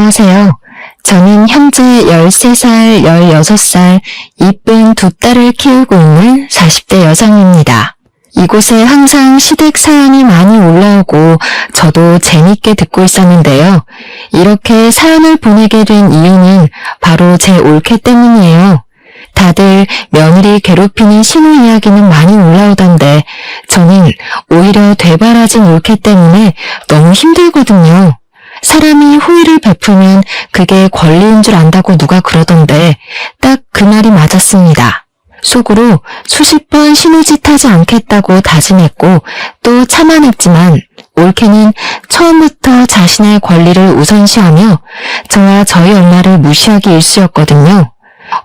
안녕하세요. 저는 현재 13살, 16살, 이쁜 두 딸을 키우고 있는 40대 여성입니다. 이곳에 항상 시댁 사연이 많이 올라오고 저도 재밌게 듣고 있었는데요. 이렇게 사연을 보내게 된 이유는 바로 제 올케 때문이에요. 다들 며느리 괴롭히는 신우 이야기는 많이 올라오던데 저는 오히려 되바라진 올케 때문에 너무 힘들거든요. 사람이 호의를 베풀면 그게 권리인 줄 안다고 누가 그러던데 딱 그 말이 맞았습니다. 속으로 수십 번 신우짓 하지 않겠다고 다짐했고 또 참아냈지만 올케는 처음부터 자신의 권리를 우선시하며 저와 저희 엄마를 무시하기 일쑤였거든요.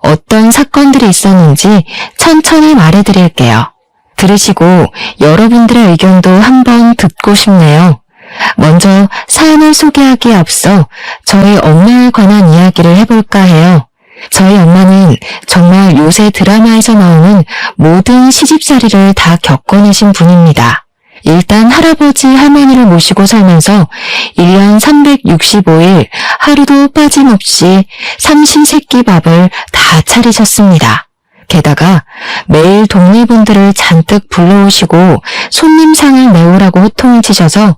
어떤 사건들이 있었는지 천천히 말해드릴게요. 들으시고 여러분들의 의견도 한번 듣고 싶네요. 먼저 사연을 소개하기에 앞서 저희 엄마에 관한 이야기를 해볼까 해요. 저희 엄마는 정말 요새 드라마에서 나오는 모든 시집살이를 다 겪어내신 분입니다. 일단 할아버지 할머니를 모시고 살면서 1년 365일 하루도 빠짐없이 삼시세끼 밥을 다 차리셨습니다. 게다가 매일 동네분들을 잔뜩 불러오시고 손님상을 내오라고 호통을 치셔서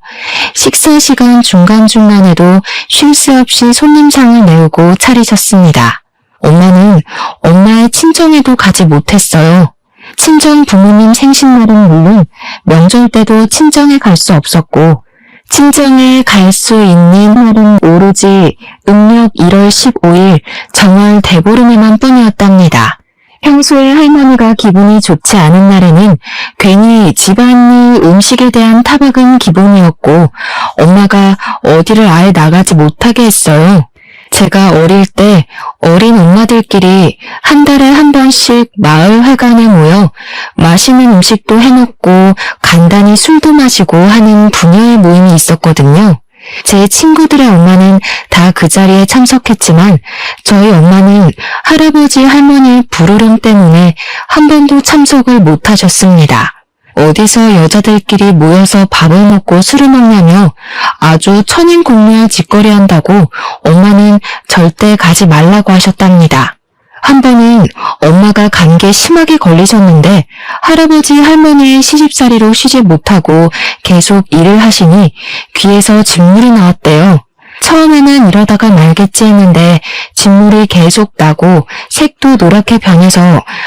식사 시간 중간중간에도 쉴 새 없이 손님상을 내오고 차리셨습니다. 엄마는 엄마의 친정에도 가지 못했어요. 친정 부모님 생신날은 물론 명절 때도 친정에 갈 수 없었고 친정에 갈 수 있는 날은 오로지 음력 1월 15일 정월 대보름에만 뿐이었답니다. 평소에 할머니가 기분이 좋지 않은 날에는 괜히 집안일 음식에 대한 타박은 기본이었고 엄마가 어디를 아예 나가지 못하게 했어요. 제가 어릴 때 어린 엄마들끼리 한 달에 한 번씩 마을 회관에 모여 맛있는 음식도 해먹고 간단히 술도 마시고 하는 부녀의 모임이 있었거든요. 제 친구들의 엄마는 다 그 자리에 참석했지만 저희 엄마는 할아버지 할머니의 불호령 때문에 한 번도 참석을 못하셨습니다. 어디서 여자들끼리 모여서 밥을 먹고 술을 먹냐며 아주 천인공노할 짓거리 한다고 엄마는 절대 가지 말라고 하셨답니다. 한 번은 엄마가 감기에 심하게 걸리셨는데 할아버지 할머니의 시집살이로 쉬지 못하고 계속 일을 하시니 귀에서 진물이 나왔대요. 처음에는 이러다가 말겠지 했는데 진물이 계속 나고 색도 노랗게 변해서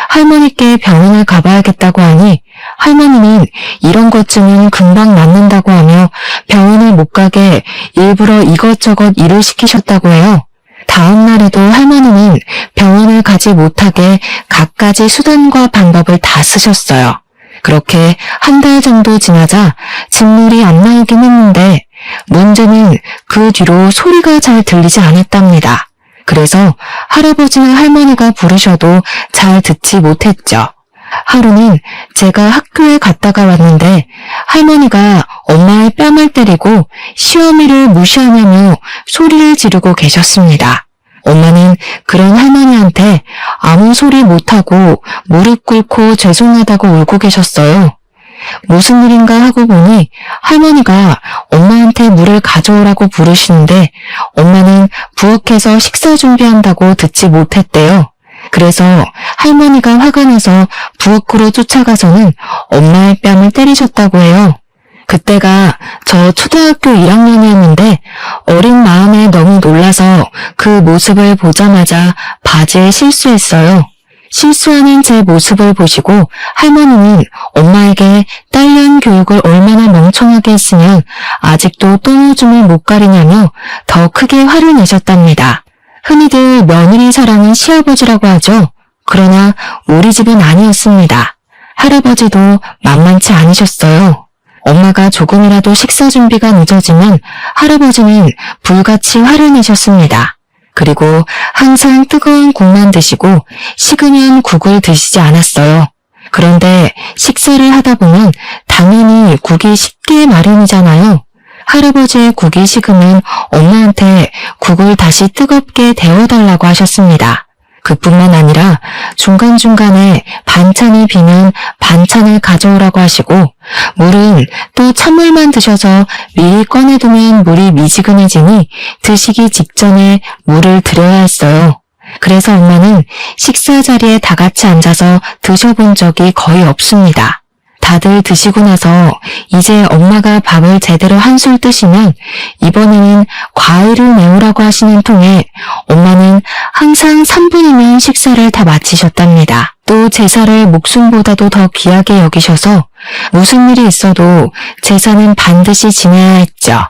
할머니께 병원을 가봐야겠다고 하니 할머니는 이런 것쯤은 금방 낫는다고 하며 병원을 못 가게 일부러 이것저것 일을 시키셨다고 해요. 다음 날에도 할머니는 병원을 가지 못하게 갖가지 수단과 방법을 다 쓰셨어요. 그렇게 한 달 정도 지나자 진물이 안 나오긴 했는데 문제는 그 뒤로 소리가 잘 들리지 않았답니다. 그래서 할아버지나 할머니가 부르셔도 잘 듣지 못했죠. 하루는 제가 학교에 갔다가 왔는데 할머니가 엄마의 뺨을 때리고 시어미를 무시하냐며 소리를 지르고 계셨습니다. 엄마는 그런 할머니한테 아무 소리 못하고 무릎 꿇고 죄송하다고 울고 계셨어요. 무슨 일인가 하고 보니 할머니가 엄마한테 물을 가져오라고 부르시는데 엄마는 부엌에서 식사 준비한다고 듣지 못했대요. 그래서 할머니가 화가 나서 부엌으로 쫓아가서는 엄마의 뺨을 때리셨다고 해요. 그때가 저 초등학교 1학년이었는데 어린 마음에 너무 놀라서 그 모습을 보자마자 바지에 실수했어요. 실수하는 제 모습을 보시고 할머니는 엄마에게 딸년 교육을 얼마나 멍청하게 했으면 아직도 똥오줌을 못 가리냐며 더 크게 화를 내셨답니다. 흔히들 며느리 사랑은 시아버지라고 하죠. 그러나 우리 집은 아니었습니다. 할아버지도 만만치 않으셨어요. 엄마가 조금이라도 식사 준비가 늦어지면 할아버지는 불같이 화를 내셨습니다. 그리고 항상 뜨거운 국만 드시고 식으면 국을 드시지 않았어요. 그런데 식사를 하다 보면 당연히 국이 식기 마련이잖아요. 할아버지의 국이 식으면 엄마한테 국을 다시 뜨겁게 데워달라고 하셨습니다. 그뿐만 아니라 중간중간에 반찬이 비면 반찬을 가져오라고 하시고 물은 또 찬물만 드셔서 미리 꺼내두면 물이 미지근해지니 드시기 직전에 물을 드려야 했어요. 그래서 엄마는 식사 자리에 다 같이 앉아서 드셔본 적이 거의 없습니다. 다들 드시고 나서 이제 엄마가 밥을 제대로 한술 뜨시면 이번에는 과일을 내오라고 하시는 통에 엄마는 항상 3분이면 식사를 다 마치셨답니다. 또 제사를 목숨보다도 더 귀하게 여기셔서 무슨 일이 있어도 제사는 반드시 지내야 했죠.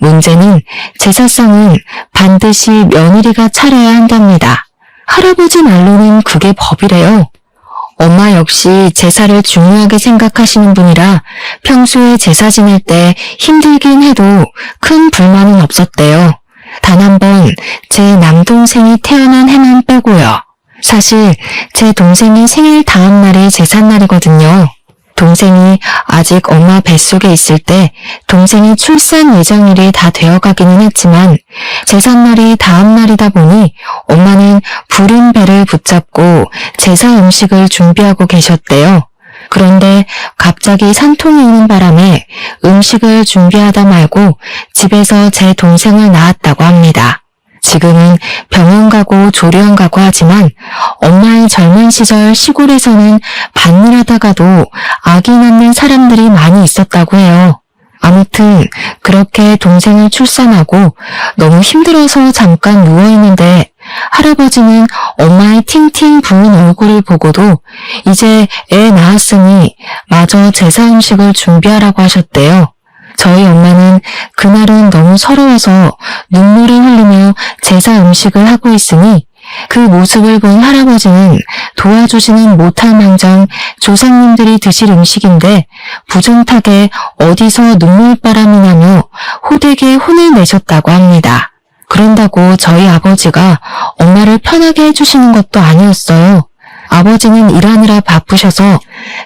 문제는 제사상은 반드시 며느리가 차려야 한답니다. 할아버지 말로는 그게 법이래요. 엄마 역시 제사를 중요하게 생각하시는 분이라 평소에 제사 지낼 때 힘들긴 해도 큰 불만은 없었대요. 단 한 번 제 남동생이 태어난 해만 빼고요. 사실 제 동생이 생일 다음 날이 제삿날이거든요. 동생이 아직 엄마 뱃속에 있을 때 동생이 출산 예정일이 다 되어가기는 했지만 제삿날이 다음 날이다 보니 엄마는 부른 배를 붙잡고 제사 음식을 준비하고 계셨대요. 그런데 갑자기 산통이 오는 바람에 음식을 준비하다 말고 집에서 제 동생을 낳았다고 합니다. 지금은 병원 가고 조리원 가고 하지만 엄마의 젊은 시절 시골에서는 밭일하다가도 아기 낳는 사람들이 많이 있었다고 해요. 아무튼 그렇게 동생을 출산하고 너무 힘들어서 잠깐 누워있는데 할아버지는 엄마의 팅팅 부은 얼굴을 보고도 이제 애 낳았으니 마저 제사 음식을 준비하라고 하셨대요. 저희 엄마는 그날은 너무 서러워서 눈물을 흘리며 제사 음식을 하고 있으니 그 모습을 본 할아버지는 도와주지는 못할 망정 조상님들이 드실 음식인데 부정타게 어디서 눈물바람이 나며 호되게 혼을 내셨다고 합니다. 그런다고 저희 아버지가 엄마를 편하게 해주시는 것도 아니었어요. 아버지는 일하느라 바쁘셔서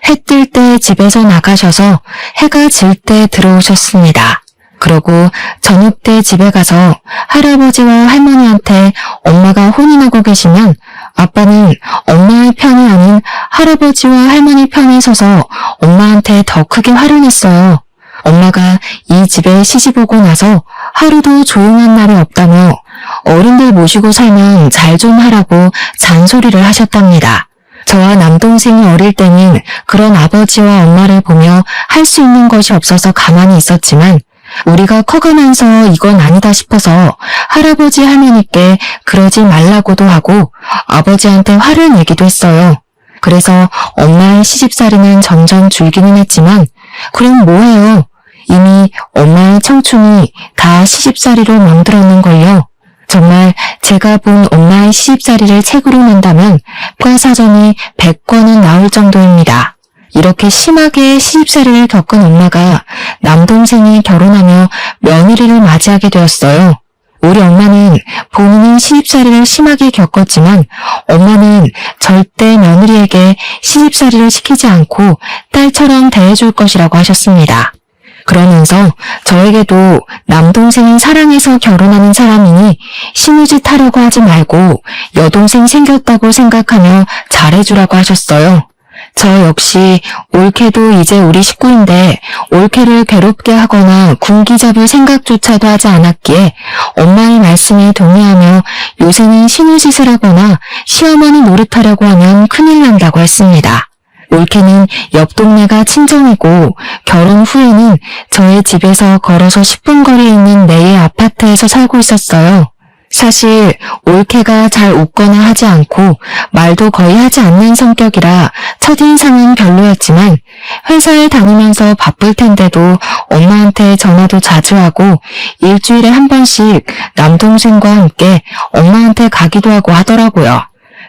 해 뜰 때 집에서 나가셔서 해가 질 때 들어오셨습니다. 그러고 저녁 때 집에 가서 할아버지와 할머니한테 엄마가 혼이 나고 계시면 아빠는 엄마의 편이 아닌 할아버지와 할머니 편에 서서 엄마한테 더 크게 화를 냈어요. 엄마가 이 집에 시집 오고 나서 하루도 조용한 날이 없다며 어른들 모시고 살면 잘 좀 하라고 잔소리를 하셨답니다. 저와 남동생이 어릴 때는 그런 아버지와 엄마를 보며 할 수 있는 것이 없어서 가만히 있었지만 우리가 커가면서 이건 아니다 싶어서 할아버지 할머니께 그러지 말라고도 하고 아버지한테 화를 내기도 했어요. 그래서 엄마의 시집살이는 점점 줄기는 했지만 그럼 뭐해요? 이미 엄마의 청춘이 다 시집살이로 멍들었는걸요. 정말 제가 본 엄마의 시집살이를 책으로 낸다면 과사전이 100권은 나올 정도입니다. 이렇게 심하게 시집살이를 겪은 엄마가 남동생이 결혼하며 며느리를 맞이하게 되었어요. 우리 엄마는 본인은 시집살이를 심하게 겪었지만 엄마는 절대 며느리에게 시집살이를 시키지 않고 딸처럼 대해줄 것이라고 하셨습니다. 그러면서 저에게도 남동생이 사랑해서 결혼하는 사람이니 시무짓 하려고 하지 말고 여동생 생겼다고 생각하며 잘해주라고 하셨어요. 저 역시 올케도 이제 우리 식구인데 올케를 괴롭게 하거나 군기 잡을 생각조차도 하지 않았기에 엄마의 말씀에 동의하며 요새는 시누짓을 하거나 시어머니 노릇하려고 하면 큰일 난다고 했습니다. 올케는 옆 동네가 친정이고 결혼 후에는 저의 집에서 걸어서 10분 거리에 있는 내의 아파트에서 살고 있었어요. 사실 올케가 잘 웃거나 하지 않고 말도 거의 하지 않는 성격이라 첫인상은 별로였지만 회사에 다니면서 바쁠 텐데도 엄마한테 전화도 자주 하고 일주일에 한 번씩 남동생과 함께 엄마한테 가기도 하고 하더라고요.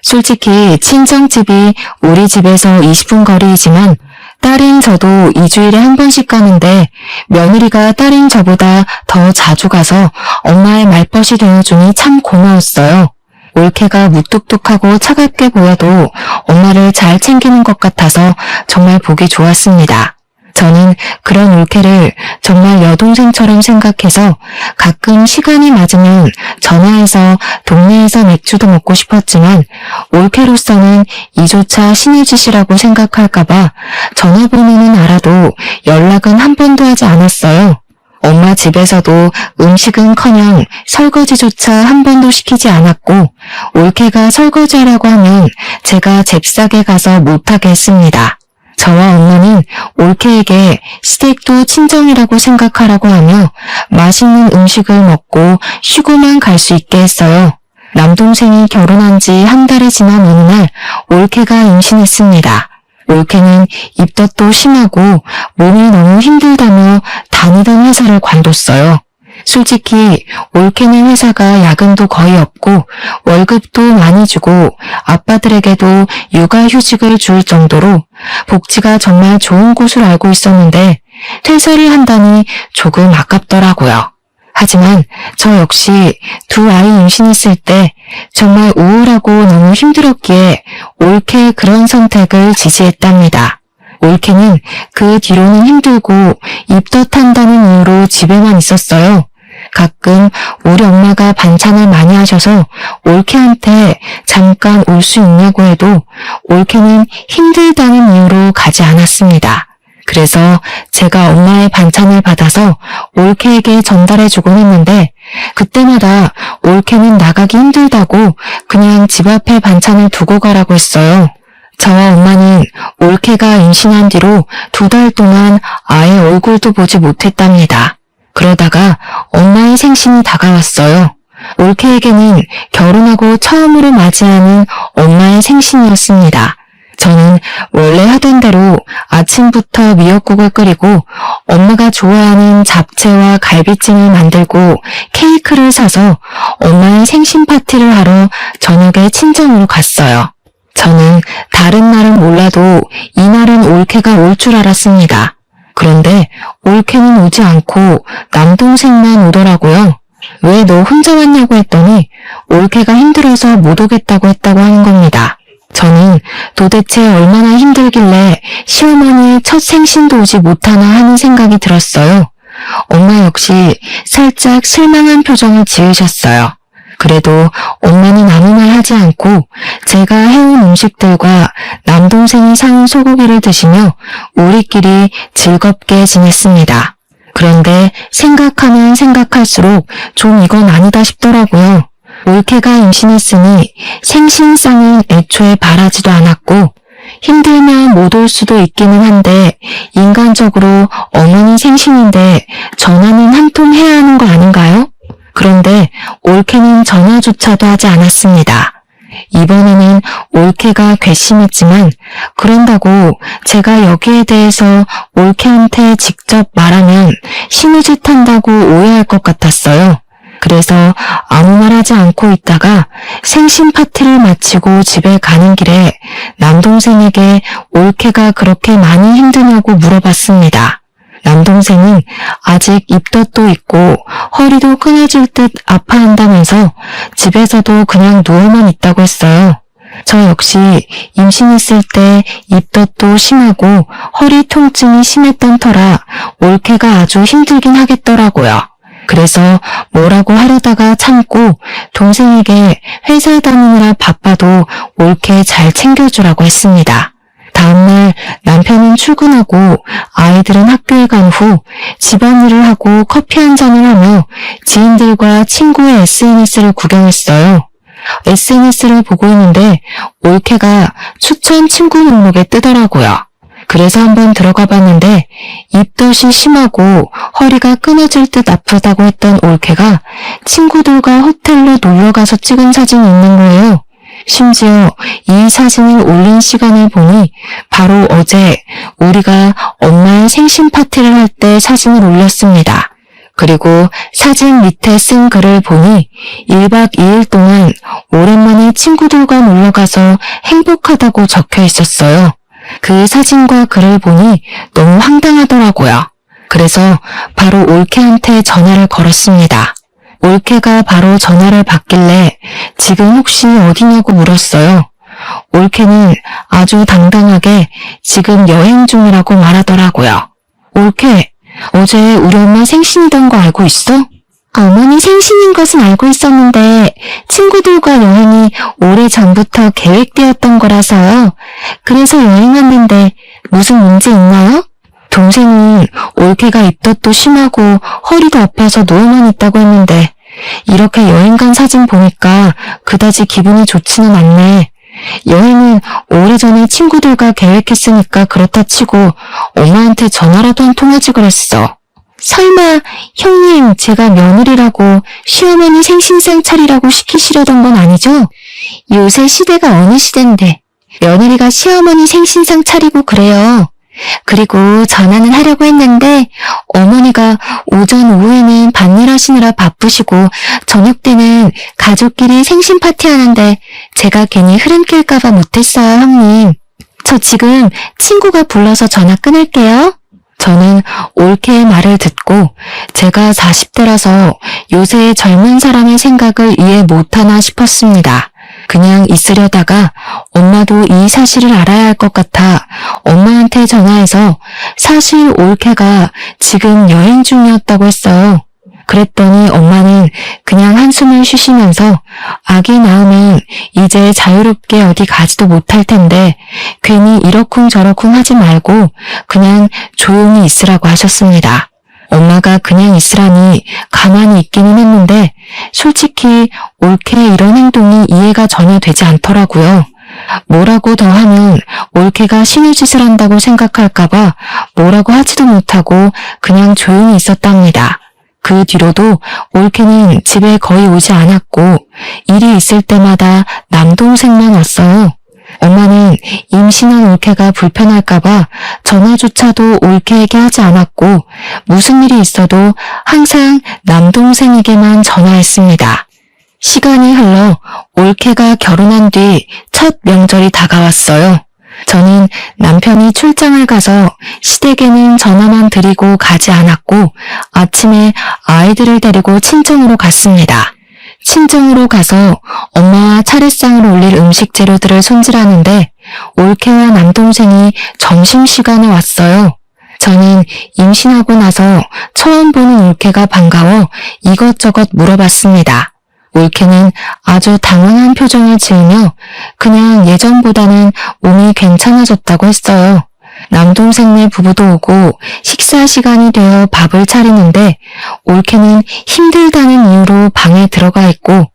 솔직히 친정집이 우리 집에서 20분 거리이지만 딸인 저도 2주일에 한 번씩 가는데 며느리가 딸인 저보다 더 자주 가서 엄마의 말벗이 되어주니 참 고마웠어요. 올케가 무뚝뚝하고 차갑게 보여도 엄마를 잘 챙기는 것 같아서 정말 보기 좋았습니다. 저는 그런 올케를 정말 여동생처럼 생각해서 가끔 시간이 맞으면 전화해서 동네에서 맥주도 먹고 싶었지만 올케로서는 이조차 신의 짓이라고 생각할까봐 전화번호는 알아도 연락은 한 번도 하지 않았어요. 엄마 집에서도 음식은커녕 설거지조차 한 번도 시키지 않았고 올케가 설거지하라고 하면 제가 잽싸게 가서 못하게 했습니다. 저와 엄마는 올케에게 시댁도 친정이라고 생각하라고 하며 맛있는 음식을 먹고 쉬고만 갈 수 있게 했어요. 남동생이 결혼한 지 한 달이 지난 어느 날 올케가 임신했습니다. 올케는 입덧도 심하고 몸이 너무 힘들다며 다니던 회사를 관뒀어요. 솔직히 올케는 회사가 야근도 거의 없고 월급도 많이 주고 아빠들에게도 육아휴직을 줄 정도로 복지가 정말 좋은 곳을 알고 있었는데 퇴사를 한다니 조금 아깝더라고요. 하지만 저 역시 두 아이 임신했을 때 정말 우울하고 너무 힘들었기에 올케의 그런 선택을 지지했답니다. 올케는 그 뒤로는 힘들고 입덧한다는 이유로 집에만 있었어요. 가끔 우리 엄마가 반찬을 많이 하셔서 올케한테 잠깐 올 수 있냐고 해도 올케는 힘들다는 이유로 가지 않았습니다. 그래서 제가 엄마의 반찬을 받아서 올케에게 전달해주곤 했는데 그때마다 올케는 나가기 힘들다고 그냥 집 앞에 반찬을 두고 가라고 했어요. 저와 엄마는 올케가 임신한 뒤로 2달 동안 아예 얼굴도 보지 못했답니다. 그러다가 엄마의 생신이 다가왔어요. 올케에게는 결혼하고 처음으로 맞이하는 엄마의 생신이었습니다. 저는 원래 하던 대로 아침부터 미역국을 끓이고 엄마가 좋아하는 잡채와 갈비찜을 만들고 케이크를 사서 엄마의 생신 파티를 하러 저녁에 친정으로 갔어요. 저는 다른 날은 몰라도 이날은 올케가 올 줄 알았습니다. 그런데 올케는 오지 않고 남동생만 오더라고요. 왜 너 혼자 왔냐고 했더니 올케가 힘들어서 못 오겠다고 했다고 하는 겁니다. 저는 도대체 얼마나 힘들길래 시어머니의 첫 생신도 오지 못하나 하는 생각이 들었어요. 엄마 역시 살짝 실망한 표정을 지으셨어요. 그래도 엄마는 아무 말 하지 않고 제가 해온 음식들과 남동생이 사온 소고기를 드시며 우리끼리 즐겁게 지냈습니다. 그런데 생각하면 생각할수록 좀 이건 아니다 싶더라고요. 올케가 임신했으니 생신상은 애초에 바라지도 않았고 힘들면 못 올 수도 있기는 한데 인간적으로 어머니 생신인데 전화는 한 통 해야 하는 거 아닌가요? 그런데 올케는 전화조차도 하지 않았습니다. 이번에는 올케가 괘씸했지만 그런다고 제가 여기에 대해서 올케한테 직접 말하면 신우짓 한다고 오해할 것 같았어요. 그래서 아무 말 하지 않고 있다가 생신 파티를 마치고 집에 가는 길에 남동생에게 올케가 그렇게 많이 힘드냐고 물어봤습니다. 남동생은 아직 입덧도 있고 허리도 끊어질 듯 아파한다면서 집에서도 그냥 누워만 있다고 했어요. 저 역시 임신했을 때 입덧도 심하고 허리 통증이 심했던 터라 올케가 아주 힘들긴 하겠더라고요. 그래서 뭐라고 하려다가 참고 동생에게 회사 다니느라 바빠도 올케 잘 챙겨주라고 했습니다. 다음날 남편은 출근하고 아이들은 학교에 간 후 집안일을 하고 커피 한 잔을 하며 지인들과 친구의 SNS를 구경했어요. SNS를 보고 있는데 올케가 추천 친구 목록에 뜨더라고요. 그래서 한번 들어가 봤는데 입덧이 심하고 허리가 끊어질 듯 아프다고 했던 올케가 친구들과 호텔로 놀러가서 찍은 사진이 있는 거예요. 심지어 이 사진을 올린 시간을 보니 바로 어제 우리가 엄마의 생신 파티를 할 때 사진을 올렸습니다. 그리고 사진 밑에 쓴 글을 보니 1박 2일 동안 오랜만에 친구들과 놀러가서 행복하다고 적혀 있었어요. 그 사진과 글을 보니 너무 황당하더라고요. 그래서 바로 올케한테 전화를 걸었습니다. 올케가 바로 전화를 받길래 지금 혹시 어디냐고 물었어요. 올케는 아주 당당하게 지금 여행 중이라고 말하더라고요. 올케, 어제 우리 엄마 생신이던 거 알고 있어? 어머니 생신인 것은 알고 있었는데 친구들과 여행이 오래전부터 계획되었던 거라서요. 그래서 여행 왔는데 무슨 문제 있나요? 동생은 올케가 입덧도 심하고 허리도 아파서 누워만 있다고 했는데 이렇게 여행 간 사진 보니까 그다지 기분이 좋지는 않네. 여행은 오래전에 친구들과 계획했으니까 그렇다 치고 엄마한테 전화라도 한 통 하지 그랬어. 설마 형님 제가 며느리라고 시어머니 생신상 차리라고 시키시려던 건 아니죠? 요새 시대가 어느 시대인데 며느리가 시어머니 생신상 차리고 그래요. 그리고 전화는 하려고 했는데 어머니가 오전 오후에는 밭일 하시느라 바쁘시고 저녁 때는 가족끼리 생신 파티 하는데 제가 괜히 흐름 낄까봐 못했어요, 형님. 저 지금 친구가 불러서 전화 끊을게요. 저는 올케의 말을 듣고 제가 40대라서 요새 젊은 사람의 생각을 이해 못하나 싶었습니다. 그냥 있으려다가 엄마도 이 사실을 알아야 할 것 같아 엄마한테 전화해서 사실 올케가 지금 여행 중이었다고 했어요. 그랬더니 엄마는 그냥 한숨을 쉬시면서 아기 낳으면 이제 자유롭게 어디 가지도 못할 텐데 괜히 이러쿵저러쿵 하지 말고 그냥 조용히 있으라고 하셨습니다. 엄마가 그냥 있으라니 가만히 있기는 했는데 솔직히 올케의 이런 행동이 이해가 전혀 되지 않더라고요. 뭐라고 더 하면 올케가 신우짓을 한다고 생각할까봐 뭐라고 하지도 못하고 그냥 조용히 있었답니다. 그 뒤로도 올케는 집에 거의 오지 않았고 일이 있을 때마다 남동생만 왔어요. 엄마는 임신한 올케가 불편할까봐 전화조차도 올케에게 하지 않았고 무슨 일이 있어도 항상 남동생에게만 전화했습니다. 시간이 흘러 올케가 결혼한 뒤 첫 명절이 다가왔어요. 저는 남편이 출장을 가서 시댁에는 전화만 드리고 가지 않았고 아침에 아이들을 데리고 친정으로 갔습니다. 친정으로 가서 엄마와 차례상을 올릴 음식 재료들을 손질하는데 올케와 남동생이 점심시간에 왔어요. 저는 임신하고 나서 처음 보는 올케가 반가워 이것저것 물어봤습니다. 올케는 아주 당황한 표정을 지으며 그냥 예전보다는 몸이 괜찮아졌다고 했어요. 남동생네 부부도 오고 식사 시간이 되어 밥을 차리는데 올케는 힘들다는 이유로 방에 들어가 있고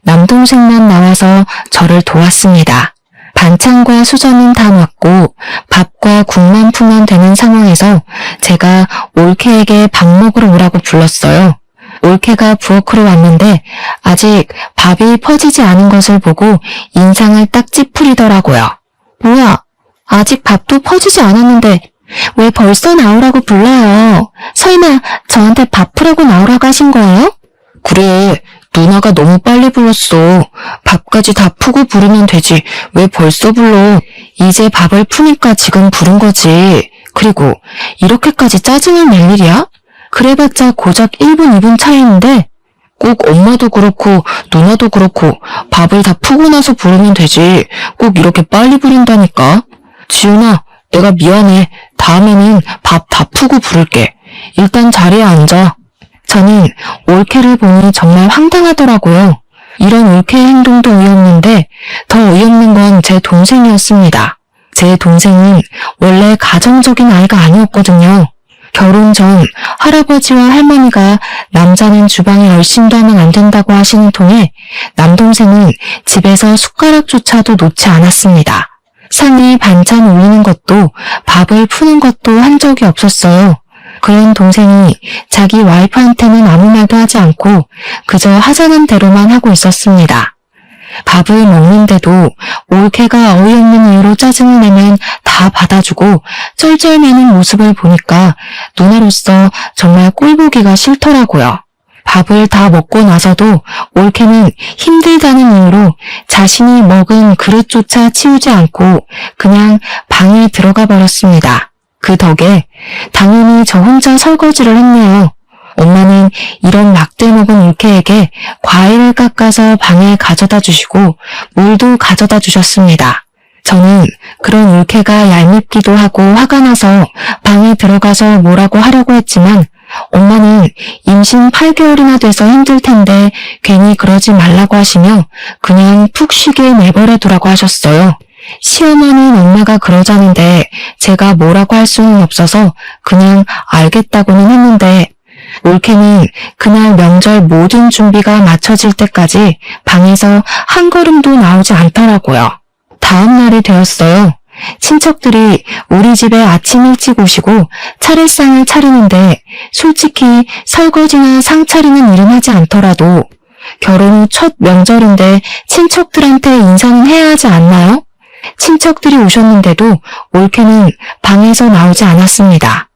남동생만 나와서 저를 도왔습니다. 반찬과 수저는 다 왔고 밥과 국만 풀면 되는 상황에서 제가 올케에게 밥 먹으러 오라고 불렀어요. 올케가 부엌으로 왔는데 아직 밥이 퍼지지 않은 것을 보고 인상을 딱 찌푸리더라고요. 뭐야? 아직 밥도 퍼지지 않았는데 왜 벌써 나오라고 불러요? 설마 저한테 밥 푸라고 나오라고 하신 거예요? 그래, 누나가 너무 빨리 불렀어. 밥까지 다 푸고 부르면 되지. 왜 벌써 불러? 이제 밥을 푸니까 지금 부른 거지. 그리고 이렇게까지 짜증을 낼 일이야? 그래봤자 고작 1분, 2분 차이인데 꼭 엄마도 그렇고 누나도 그렇고 밥을 다 푸고 나서 부르면 되지. 꼭 이렇게 빨리 부른다니까. 지훈아, 내가 미안해. 다음에는 밥 다 푸고 부를게. 일단 자리에 앉아. 저는 올케를 보니 정말 황당하더라고요. 이런 올케의 행동도 어이없는데 더 어이없는 건 제 동생이었습니다. 제 동생은 원래 가정적인 아이가 아니었거든요. 결혼 전 할아버지와 할머니가 남자는 주방에 얼씬도 하면 안 된다고 하시는 통에 남동생은 집에서 숟가락조차도 놓지 않았습니다. 상에 반찬 올리는 것도 밥을 푸는 것도 한 적이 없었어요. 그런 동생이 자기 와이프한테는 아무 말도 하지 않고 그저 하자는 대로만 하고 있었습니다. 밥을 먹는데도 올케가 어이없는 이유로 짜증을 내면 다 받아주고 쩔쩔매는 모습을 보니까 누나로서 정말 꼴보기가 싫더라고요. 밥을 다 먹고 나서도 올케는 힘들다는 이유로 자신이 먹은 그릇조차 치우지 않고 그냥 방에 들어가 버렸습니다. 그 덕에 당연히 저 혼자 설거지를 했네요. 엄마는 이런 막대 먹은 올케에게 과일을 깎아서 방에 가져다 주시고 물도 가져다 주셨습니다. 저는 그런 올케가 얄밉기도 하고 화가 나서 방에 들어가서 뭐라고 하려고 했지만 엄마는 임신 8개월이나 돼서 힘들 텐데 괜히 그러지 말라고 하시며 그냥 푹 쉬게 내버려 두라고 하셨어요. 시어머니는 엄마가 그러자는데 제가 뭐라고 할 수는 없어서 그냥 알겠다고는 했는데 올케는 그날 명절 모든 준비가 마쳐질 때까지 방에서 한 걸음도 나오지 않더라고요. 다음 날이 되었어요. 친척들이 우리 집에 아침 일찍 오시고 차례상을 차리는데 솔직히 설거지나 상 차리는 일은 하지 않더라도 결혼 후 첫 명절인데 친척들한테 인사는 해야 하지 않나요? 친척들이 오셨는데도 올케는 방에서 나오지 않았습니다.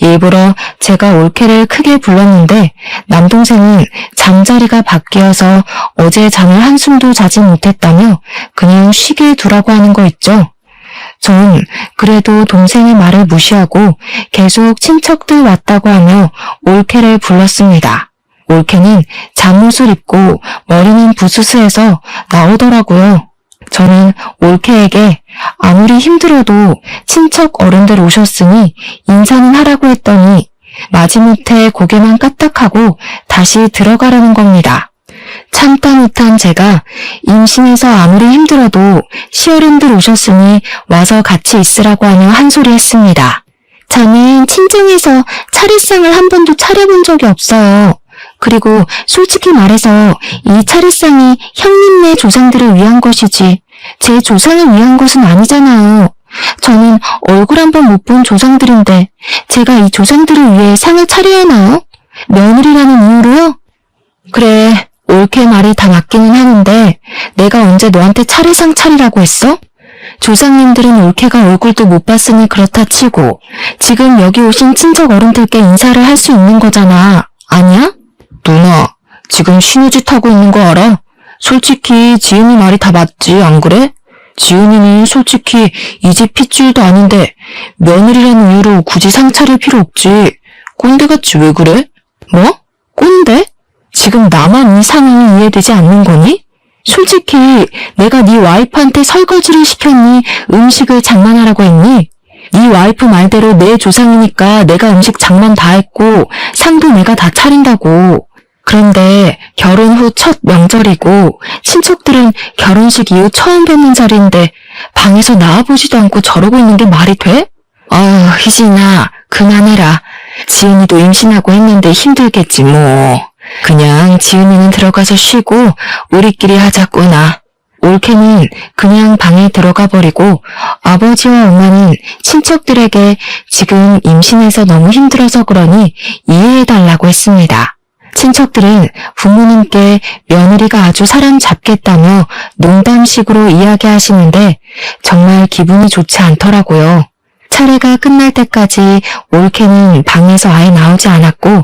일부러 제가 올케를 크게 불렀는데 남동생은 잠자리가 바뀌어서 어제 잠을 한숨도 자지 못했다며 그냥 쉬게 두라고 하는 거 있죠. 전 그래도 동생의 말을 무시하고 계속 친척들 왔다고 하며 올케를 불렀습니다. 올케는 잠옷을 입고 머리는 부스스해서 나오더라고요. 저는 올케에게 아무리 힘들어도 친척 어른들 오셨으니 인사는 하라고 했더니 마지못해 고개만 까딱하고 다시 들어가라는 겁니다. 참다 못한 제가 임신해서 아무리 힘들어도 시어른들 오셨으니 와서 같이 있으라고 하며 한 소리 했습니다. 저는 친정에서 차례상을 한 번도 차려본 적이 없어요. 그리고 솔직히 말해서 이 차례상이 형님네 조상들을 위한 것이지 제 조상을 위한 것은 아니잖아요. 저는 얼굴 한 번 못 본 조상들인데 제가 이 조상들을 위해 상을 차려야 하나요? 며느리라는 이유로요? 그래, 올케 말이 다 맞기는 하는데 내가 언제 너한테 차례상 차리라고 했어? 조상님들은 올케가 얼굴도 못 봤으니 그렇다 치고 지금 여기 오신 친척 어른들께 인사를 할 수 있는 거잖아. 아니야? 누나, 지금 신우짓 하고 있는 거 알아? 솔직히 지은이 말이 다 맞지, 안 그래? 지은이는 솔직히 이 집 핏줄도 아닌데 며느리라는 이유로 굳이 상 차릴 필요 없지. 꼰대같이 왜 그래? 뭐? 꼰대? 지금 나만 이 상황이 이해되지 않는 거니? 솔직히 내가 네 와이프한테 설거지를 시켰니? 음식을 장만하라고 했니? 네 와이프 말대로 내 조상이니까 내가 음식 장만 다 했고 상도 내가 다 차린다고. 그런데 결혼 후 첫 명절이고 친척들은 결혼식 이후 처음 뵙는 자리인데 방에서 나와보지도 않고 저러고 있는 게 말이 돼? 아유, 희진아, 그만해라. 지은이도 임신하고 했는데 힘들겠지 뭐. 그냥 지은이는 들어가서 쉬고 우리끼리 하자꾸나. 올케는 그냥 방에 들어가 버리고 아버지와 엄마는 친척들에게 지금 임신해서 너무 힘들어서 그러니 이해해달라고 했습니다. 친척들은 부모님께 며느리가 아주 사람 잡겠다며 농담식으로 이야기하시는데 정말 기분이 좋지 않더라고요. 차례가 끝날 때까지 올케는 방에서 아예 나오지 않았고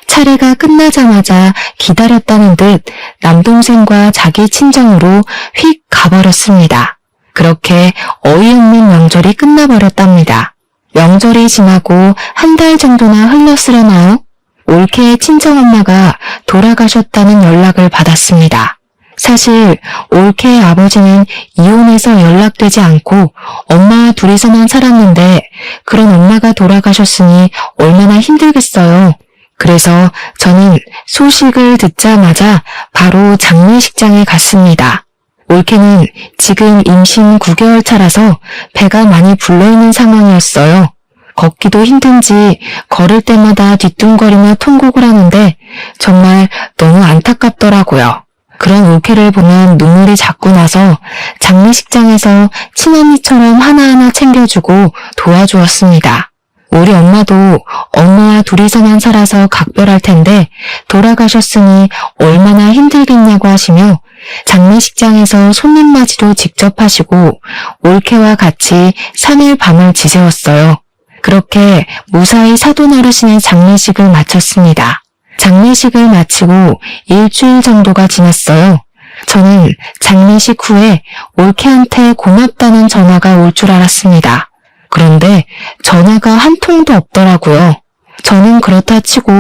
차례가 끝나자마자 기다렸다는 듯 남동생과 자기 친정으로 휙 가버렸습니다. 그렇게 어이없는 명절이 끝나버렸답니다. 명절이 지나고 한 달 정도나 흘렀으려나요? 올케의 친정엄마가 돌아가셨다는 연락을 받았습니다. 사실 올케의 아버지는 이혼해서 연락되지 않고 엄마와 둘이서만 살았는데 그런 엄마가 돌아가셨으니 얼마나 힘들겠어요. 그래서 저는 소식을 듣자마자 바로 장례식장에 갔습니다. 올케는 지금 임신 9개월 차라서 배가 많이 불러있는 상황이었어요. 걷기도 힘든지 걸을 때마다 뒤뚱거리며 통곡을 하는데 정말 너무 안타깝더라고요. 그런 올케를 보면 눈물이 자꾸 나서 장례식장에서 친언니처럼 하나하나 챙겨주고 도와주었습니다. 우리 엄마도 엄마와 둘이서만 살아서 각별할 텐데 돌아가셨으니 얼마나 힘들겠냐고 하시며 장례식장에서 손님 맞이도 직접 하시고 올케와 같이 3일 밤을 지새웠어요. 그렇게 무사히 사돈 어르신의 장례식을 마쳤습니다. 장례식을 마치고 일주일 정도가 지났어요. 저는 장례식 후에 올케한테 고맙다는 전화가 올 줄 알았습니다. 그런데 전화가 한 통도 없더라고요. 저는 그렇다 치고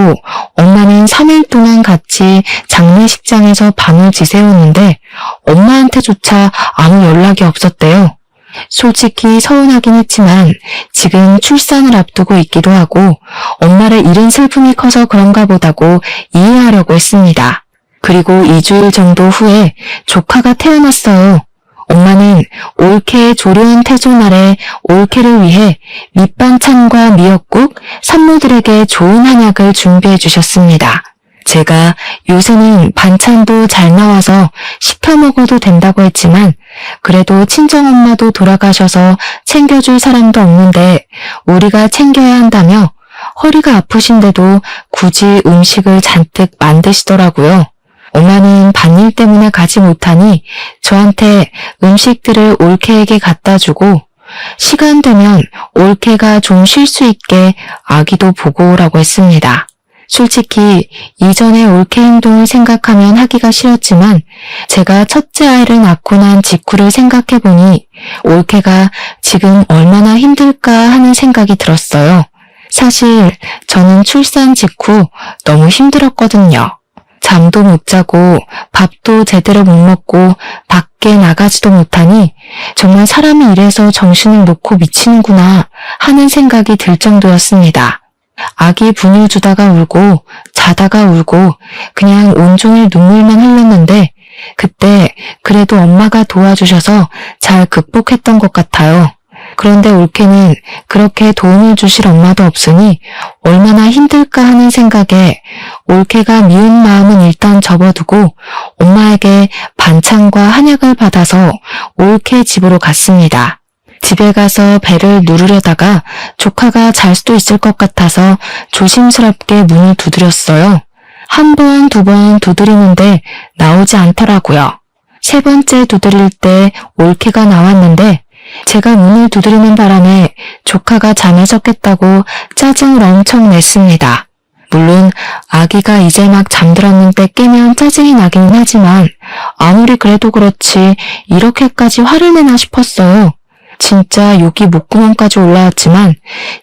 엄마는 3일 동안 같이 장례식장에서 밤을 지새웠는데 엄마한테조차 아무 연락이 없었대요. 솔직히 서운하긴 했지만 지금 출산을 앞두고 있기도 하고 엄마를 잃은 슬픔이 커서 그런가 보다고 이해하려고 했습니다. 그리고 2주일 정도 후에 조카가 태어났어요. 엄마는 올케의 조려한 태존 아래 올케를 위해 밑반찬과 미역국, 산모들에게 좋은 한약을 준비해 주셨습니다. 제가 요새는 반찬도 잘 나와서 시켜 먹어도 된다고 했지만 그래도 친정엄마도 돌아가셔서 챙겨줄 사람도 없는데 우리가 챙겨야 한다며 허리가 아프신데도 굳이 음식을 잔뜩 만드시더라고요. 엄마는 밭일 때문에 가지 못하니 저한테 음식들을 올케에게 갖다 주고 시간 되면 올케가 좀 쉴 수 있게 아기도 보고 오라고 했습니다. 솔직히 이전의 올케 행동을 생각하면 하기가 싫었지만 제가 첫째 아이를 낳고 난 직후를 생각해보니 올케가 지금 얼마나 힘들까 하는 생각이 들었어요. 사실 저는 출산 직후 너무 힘들었거든요. 잠도 못 자고 밥도 제대로 못 먹고 밖에 나가지도 못하니 정말 사람이 이래서 정신을 놓고 미치는구나 하는 생각이 들 정도였습니다. 아기 분유 주다가 울고 자다가 울고 그냥 온종일 눈물만 흘렸는데 그때 그래도 엄마가 도와주셔서 잘 극복했던 것 같아요. 그런데 올케는 그렇게 도움을 주실 엄마도 없으니 얼마나 힘들까 하는 생각에 올케가 미운 마음은 일단 접어두고 엄마에게 반찬과 한약을 받아서 올케 집으로 갔습니다. 집에 가서 배를 누르려다가 조카가 잘 수도 있을 것 같아서 조심스럽게 문을 두드렸어요. 한 번, 두 번 두드리는데 나오지 않더라고요. 세 번째 두드릴 때 올케가 나왔는데 제가 문을 두드리는 바람에 조카가 잠에서 깼다고 짜증을 엄청 냈습니다. 물론 아기가 이제 막 잠들었는데 깨면 짜증이 나기는 하지만 아무리 그래도 그렇지 이렇게까지 화를 내나 싶었어요. 진짜 욕이 목구멍까지 올라왔지만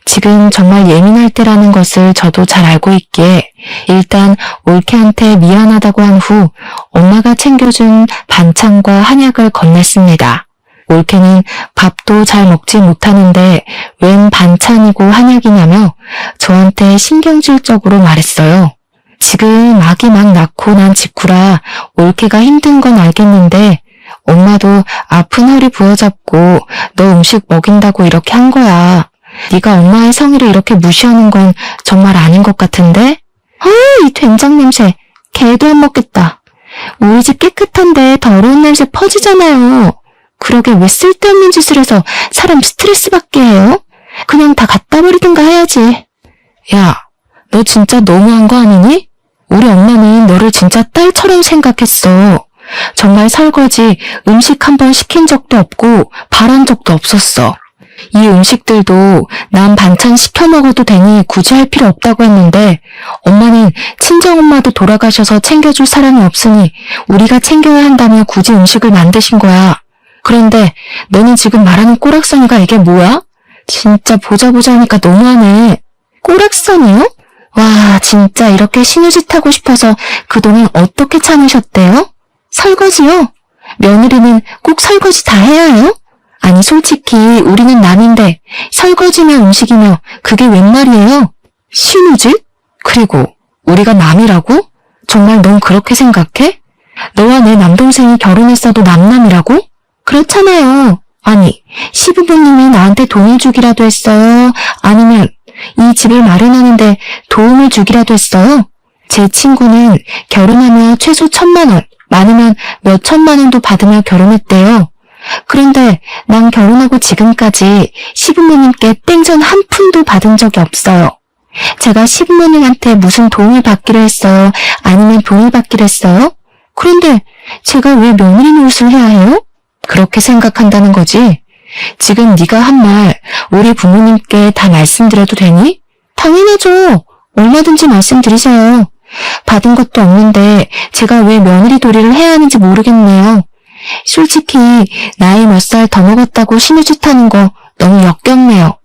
지금 정말 예민할 때라는 것을 저도 잘 알고 있기에 일단 올케한테 미안하다고 한 후 엄마가 챙겨준 반찬과 한약을 건넸습니다. 올케는 밥도 잘 먹지 못하는데 웬 반찬이고 한약이냐며 저한테 신경질적으로 말했어요. 지금 아기 막 낳고 난 직후라 올케가 힘든 건 알겠는데 엄마도 아픈 허리 부여잡고 너 음식 먹인다고 이렇게 한 거야. 네가 엄마의 성의를 이렇게 무시하는 건 정말 아닌 것 같은데? 이 된장 냄새. 개도 안 먹겠다. 우리 집 깨끗한데 더러운 냄새 퍼지잖아요. 그러게 왜 쓸데없는 짓을 해서 사람 스트레스 받게 해요? 그냥 다 갖다 버리든가 해야지. 야, 너 진짜 너무한 거 아니니? 우리 엄마는 너를 진짜 딸처럼 생각했어. 정말 설거지, 음식 한 번 시킨 적도 없고 바란 적도 없었어. 이 음식들도 난 반찬 시켜 먹어도 되니 굳이 할 필요 없다고 했는데 엄마는 친정엄마도 돌아가셔서 챙겨줄 사람이 없으니 우리가 챙겨야 한다며 굳이 음식을 만드신 거야. 그런데 너는 지금 말하는 꼬락서니가 이게 뭐야? 진짜 보자 하니까 너무하네. 꼬락서니요? 와, 진짜 이렇게 신우짓 하고 싶어서 그동안 어떻게 참으셨대요? 설거지요? 며느리는 꼭 설거지 다 해야 해요? 아니 솔직히 우리는 남인데 설거지며 음식이며 그게 웬 말이에요? 신우짓? 그리고 우리가 남이라고? 정말 넌 그렇게 생각해? 너와 내 남동생이 결혼했어도 남남이라고? 그렇잖아요. 아니 시부모님이 나한테 돈을 주기라도 했어요? 아니면 이 집을 마련하는데 도움을 주기라도 했어요? 제 친구는 결혼하며 최소 1,000만 원, 많으면 몇 천만 원도 받으며 결혼했대요. 그런데 난 결혼하고 지금까지 시부모님께 땡전 한 푼도 받은 적이 없어요. 제가 시부모님한테 무슨 도움을 받기로 했어요? 아니면 돈을 받기로 했어요? 그런데 제가 왜 며느리 노릇을 해야 해요? 그렇게 생각한다는 거지? 지금 네가 한 말 우리 부모님께 다 말씀드려도 되니? 당연하죠. 얼마든지 말씀드리세요. 받은 것도 없는데 제가 왜 며느리 도리를 해야 하는지 모르겠네요. 솔직히 나이 몇 살 더 먹었다고 신우짓 하는 거 너무 역겹네요.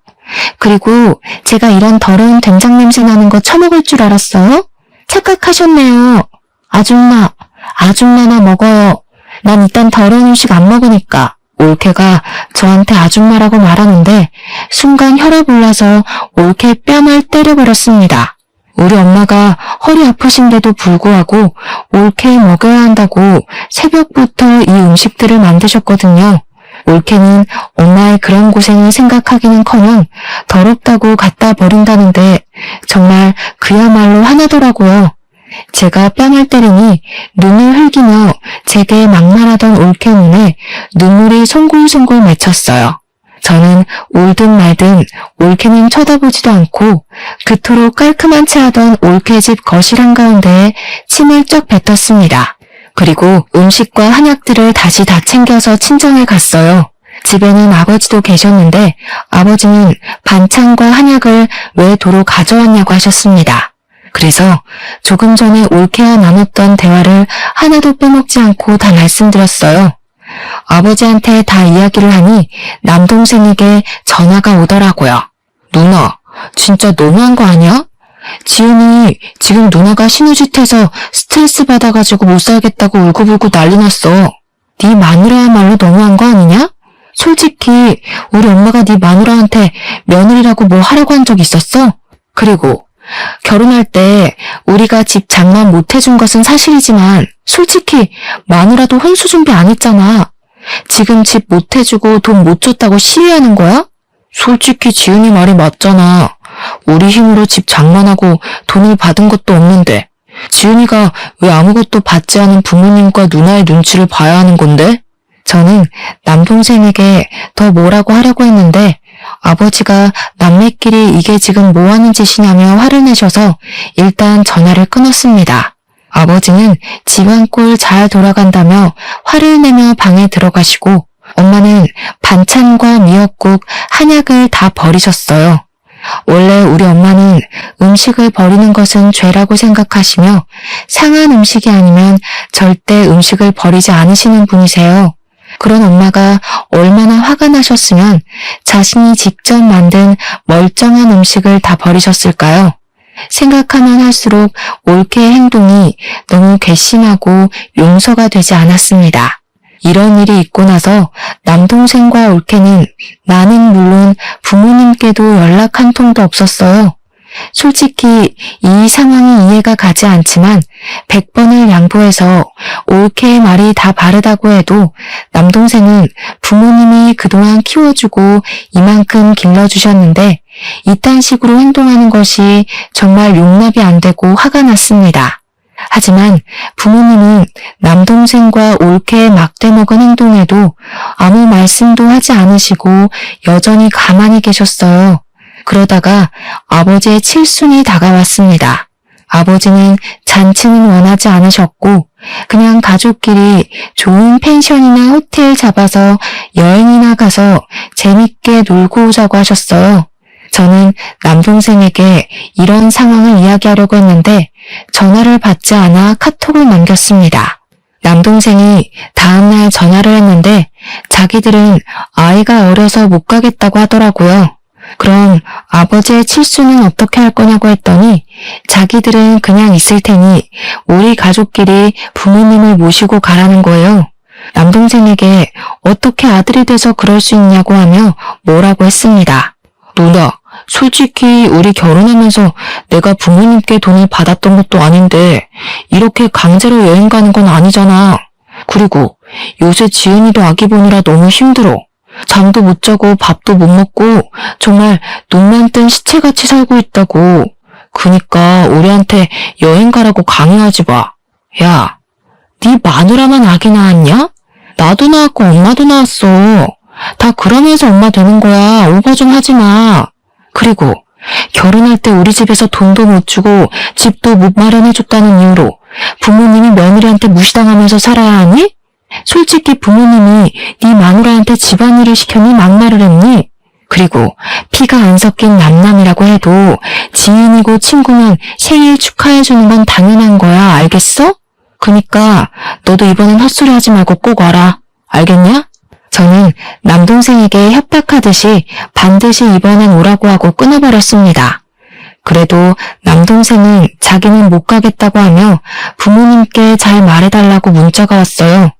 그리고 제가 이런 더러운 된장 냄새 나는 거 처먹을 줄 알았어요? 착각하셨네요. 아줌마나 먹어요. 난 일단 더러운 음식 안 먹으니까. 올케가 저한테 아줌마라고 말하는데 순간 혈압 올라서 올케 뺨을 때려버렸습니다. 우리 엄마가 허리 아프신데도 불구하고 올케 먹여야 한다고 새벽부터 이 음식들을 만드셨거든요. 올케는 엄마의 그런 고생을 생각하기는커녕 더럽다고 갖다 버린다는데 정말 그야말로 화나더라고요. 제가 뺨을 때리니 눈을 흘기며 제게 막말하던 올케 눈에 눈물이 송골송골 맺혔어요. 저는 울든 말든 올케는 쳐다보지도 않고 그토록 깔끔한 채 하던 올케 집 거실 한가운데에 침을 쩍 뱉었습니다. 그리고 음식과 한약들을 다시 다 챙겨서 친정에 갔어요. 집에는 아버지도 계셨는데 아버지는 반찬과 한약을 왜 도로 가져왔냐고 하셨습니다. 그래서 조금 전에 올케와 나눴던 대화를 하나도 빼먹지 않고 다 말씀드렸어요. 아버지한테 다 이야기를 하니 남동생에게 전화가 오더라고요. 누나, 진짜 너무한 거 아니야? 지은이 지금 누나가 신우짓해서 스트레스 받아가지고 못 살겠다고 울고불고 난리 났어. 네 마누라야말로 너무한 거 아니냐? 솔직히 우리 엄마가 네 마누라한테 며느리라고 뭐 하라고 한 적 있었어? 그리고 결혼할 때 우리가 집 장만 못 해준 것은 사실이지만 솔직히 마누라도 혼수 준비 안 했잖아. 지금 집 못 해주고 돈 못 줬다고 시위하는 거야? 솔직히 지은이 말이 맞잖아. 우리 힘으로 집 장만하고 돈을 받은 것도 없는데 지은이가 왜 아무것도 받지 않은 부모님과 누나의 눈치를 봐야 하는 건데? 저는 남동생에게 더 뭐라고 하려고 했는데 아버지가 남매끼리 이게 지금 뭐 하는 짓이냐며 화를 내셔서 일단 전화를 끊었습니다. 아버지는 집안 꼴 잘 돌아간다며 화를 내며 방에 들어가시고 엄마는 반찬과 미역국, 한약을 다 버리셨어요. 원래 우리 엄마는 음식을 버리는 것은 죄라고 생각하시며 상한 음식이 아니면 절대 음식을 버리지 않으시는 분이세요. 그런 엄마가 얼마나 화가 나셨으면 자신이 직접 만든 멀쩡한 음식을 다 버리셨을까요? 생각하면 할수록 올케의 행동이 너무 괘씸하고 용서가 되지 않았습니다. 이런 일이 있고 나서 남동생과 올케는 나는 물론 부모님께도 연락 한 통도 없었어요. 솔직히 이 상황이 이해가 가지 않지만 100번을 양보해서 올케의 말이 다 바르다고 해도 남동생은 부모님이 그동안 키워주고 이만큼 길러주셨는데 이딴 식으로 행동하는 것이 정말 용납이 안 되고 화가 났습니다. 하지만 부모님은 남동생과 올케의 막대먹은 행동에도 아무 말씀도 하지 않으시고 여전히 가만히 계셨어요. 그러다가 아버지의 칠순이 다가왔습니다. 아버지는 잔치는 원하지 않으셨고 그냥 가족끼리 좋은 펜션이나 호텔 잡아서 여행이나 가서 재밌게 놀고 오자고 하셨어요. 저는 남동생에게 이런 상황을 이야기하려고 했는데 전화를 받지 않아 카톡을 남겼습니다. 남동생이 다음날 전화를 했는데 자기들은 아이가 어려서 못 가겠다고 하더라고요. 그럼 아버지의 칠수는 어떻게 할 거냐고 했더니 자기들은 그냥 있을 테니 우리 가족끼리 부모님을 모시고 가라는 거예요. 남동생에게 어떻게 아들이 돼서 그럴 수 있냐고 하며 뭐라고 했습니다. 누나, 솔직히 우리 결혼하면서 내가 부모님께 돈을 받았던 것도 아닌데 이렇게 강제로 여행 가는 건 아니잖아. 그리고 요새 지은이도 아기 보느라 너무 힘들어. 잠도 못 자고 밥도 못 먹고 정말 눈만 뜬 시체같이 살고 있다고. 그니까 우리한테 여행 가라고 강요하지 마. 야, 네 마누라만 아기 낳았냐? 나도 낳았고 엄마도 낳았어. 다 그러면서 엄마 되는 거야. 오버 좀 하지 마. 그리고 결혼할 때 우리 집에서 돈도 못 주고 집도 못 마련해줬다는 이유로 부모님이 며느리한테 무시당하면서 살아야 하니? 솔직히 부모님이 네 마누라한테 집안일을 시켰니 막말을 했니? 그리고 피가 안 섞인 남남이라고 해도 지인이고 친구면 생일 축하해주는 건 당연한 거야. 알겠어? 그니까 너도 이번엔 헛소리 하지 말고 꼭 와라. 알겠냐? 저는 남동생에게 협박하듯이 반드시 이번엔 오라고 하고 끊어버렸습니다. 그래도 남동생은 자기는 못 가겠다고 하며 부모님께 잘 말해달라고 문자가 왔어요.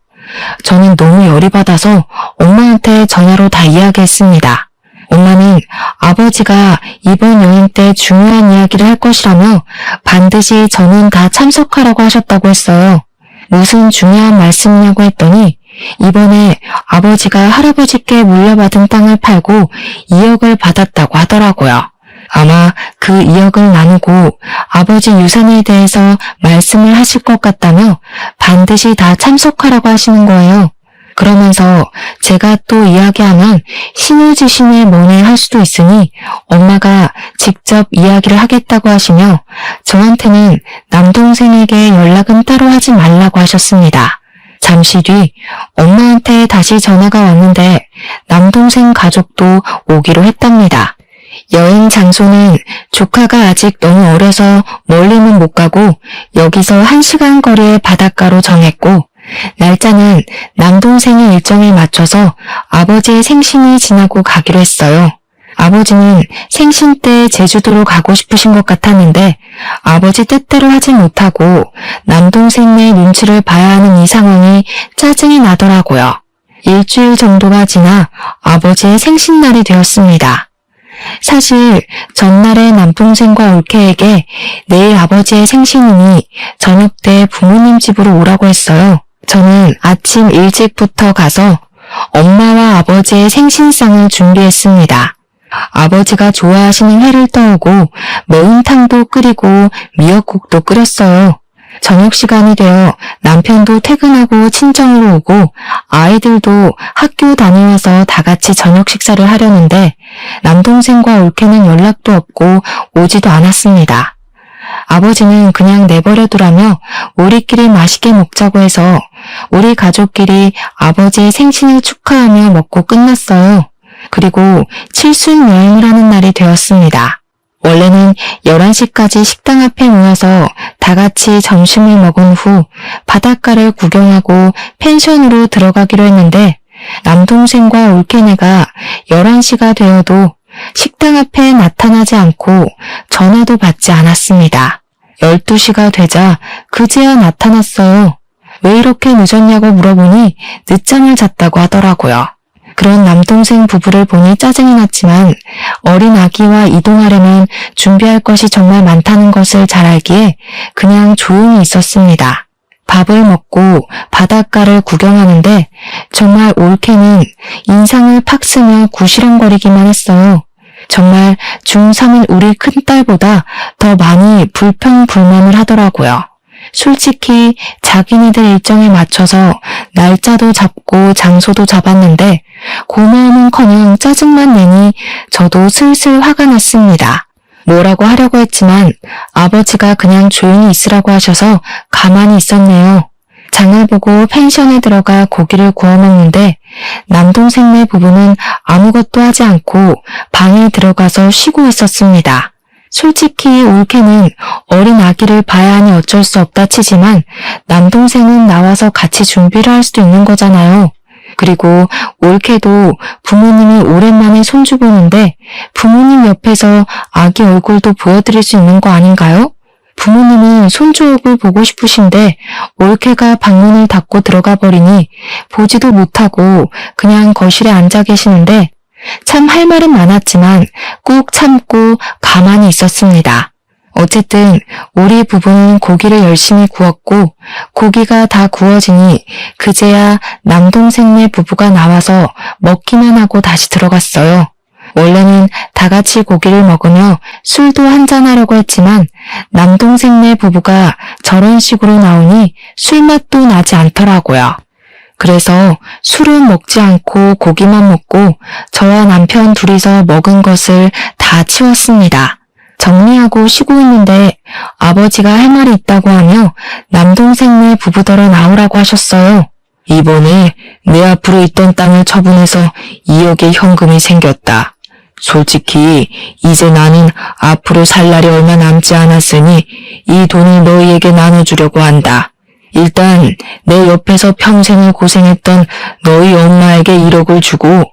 저는 너무 열이 받아서 엄마한테 전화로 다 이야기했습니다. 엄마는 아버지가 이번 여행 때 중요한 이야기를 할 것이라며 반드시 저는 다 참석하라고 하셨다고 했어요. 무슨 중요한 말씀이냐고 했더니 이번에 아버지가 할아버지께 물려받은 땅을 팔고 2억을 받았다고 하더라고요. 아마 그 2억을 나누고 아버지 유산에 대해서 말씀을 하실 것 같다며 반드시 다 참석하라고 하시는 거예요. 그러면서 제가 또 이야기하면 신우지신에 뭐네 할 수도 있으니 엄마가 직접 이야기를 하겠다고 하시며 저한테는 남동생에게 연락은 따로 하지 말라고 하셨습니다. 잠시 뒤 엄마한테 다시 전화가 왔는데 남동생 가족도 오기로 했답니다. 여행 장소는 조카가 아직 너무 어려서 멀리는 못 가고 여기서 1시간 거리의 바닷가로 정했고 날짜는 남동생의 일정에 맞춰서 아버지의 생신이 지나고 가기로 했어요. 아버지는 생신 때 제주도로 가고 싶으신 것 같았는데 아버지 뜻대로 하지 못하고 남동생의 눈치를 봐야 하는 이 상황이 짜증이 나더라고요. 일주일 정도가 지나 아버지의 생신날이 되었습니다. 사실 전날에 남동생과 올케에게 내일 아버지의 생신이니 저녁 때 부모님 집으로 오라고 했어요. 저는 아침 일찍부터 가서 엄마와 아버지의 생신상을 준비했습니다. 아버지가 좋아하시는 회를 떠오고 매운탕도 끓이고 미역국도 끓였어요. 저녁 시간이 되어 남편도 퇴근하고 친정으로 오고 아이들도 학교 다녀와서 다 같이 저녁 식사를 하려는데 남동생과 올케는 연락도 없고 오지도 않았습니다. 아버지는 그냥 내버려두라며 우리끼리 맛있게 먹자고 해서 우리 가족끼리 아버지의 생신을 축하하며 먹고 끝났어요. 그리고 칠순 여행을 하는 날이 되었습니다. 원래는 11시까지 식당 앞에 모여서 다 같이 점심을 먹은 후 바닷가를 구경하고 펜션으로 들어가기로 했는데 남동생과 올케네가 11시가 되어도 식당 앞에 나타나지 않고 전화도 받지 않았습니다. 12시가 되자 그제야 나타났어요. 왜 이렇게 늦었냐고 물어보니 늦잠을 잤다고 하더라고요. 그런 남동생 부부를 보니 짜증이 났지만 어린 아기와 이동하려면 준비할 것이 정말 많다는 것을 잘 알기에 그냥 조용히 있었습니다. 밥을 먹고 바닷가를 구경하는데 정말 올케는 인상을 팍 쓰며 구시렁거리기만 했어요. 정말 중3인 우리 큰딸보다 더 많이 불평불만을 하더라고요. 솔직히 자기네들 일정에 맞춰서 날짜도 잡고 장소도 잡았는데 고마움은커녕 짜증만 내니 저도 슬슬 화가 났습니다. 뭐라고 하려고 했지만 아버지가 그냥 조용히 있으라고 하셔서 가만히 있었네요. 장을 보고 펜션에 들어가 고기를 구워 먹는데 남동생네 부부는 아무것도 하지 않고 방에 들어가서 쉬고 있었습니다. 솔직히 올케는 어린 아기를 봐야 하니 어쩔 수 없다 치지만 남동생은 나와서 같이 준비를 할 수도 있는 거잖아요. 그리고 올케도 부모님이 오랜만에 손주 보는데 부모님 옆에서 아기 얼굴도 보여드릴 수 있는 거 아닌가요? 부모님은 손주 얼굴 보고 싶으신데 올케가 방문을 닫고 들어가 버리니 보지도 못하고 그냥 거실에 앉아 계시는데 참 할 말은 많았지만 꾹 참고 가만히 있었습니다. 어쨌든 우리 부부는 고기를 열심히 구웠고 고기가 다 구워지니 그제야 남동생네 부부가 나와서 먹기만 하고 다시 들어갔어요. 원래는 다 같이 고기를 먹으며 술도 한잔하려고 했지만 남동생네 부부가 저런 식으로 나오니 술맛도 나지 않더라고요. 그래서 술은 먹지 않고 고기만 먹고 저와 남편 둘이서 먹은 것을 다 치웠습니다. 정리하고 쉬고 있는데 아버지가 할 말이 있다고 하며 남동생네 부부더러 나오라고 하셨어요. 이번에 내 앞으로 있던 땅을 처분해서 2억의 현금이 생겼다. 솔직히 이제 나는 앞으로 살 날이 얼마 남지 않았으니 이 돈을 너희에게 나눠주려고 한다. 일단 내 옆에서 평생을 고생했던 너희 엄마에게 1억을 주고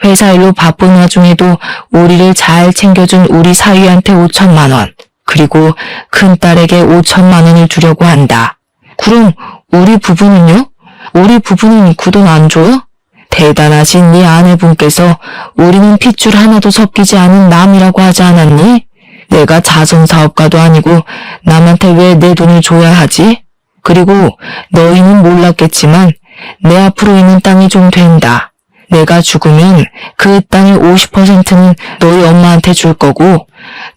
회사 일로 바쁜 와중에도 우리를 잘 챙겨준 우리 사위한테 5천만 원, 그리고 큰딸에게 5천만 원을 주려고 한다. 그럼 우리 부부는요? 우리 부부는 그 돈 안 줘? 대단하신 네 아내분께서 우리는 핏줄 하나도 섞이지 않은 남이라고 하지 않았니? 내가 자선사업가도 아니고 남한테 왜 내 돈을 줘야 하지? 그리고 너희는 몰랐겠지만 내 앞으로 있는 땅이 좀 된다. 내가 죽으면 그 땅의 50%는 너희 엄마한테 줄 거고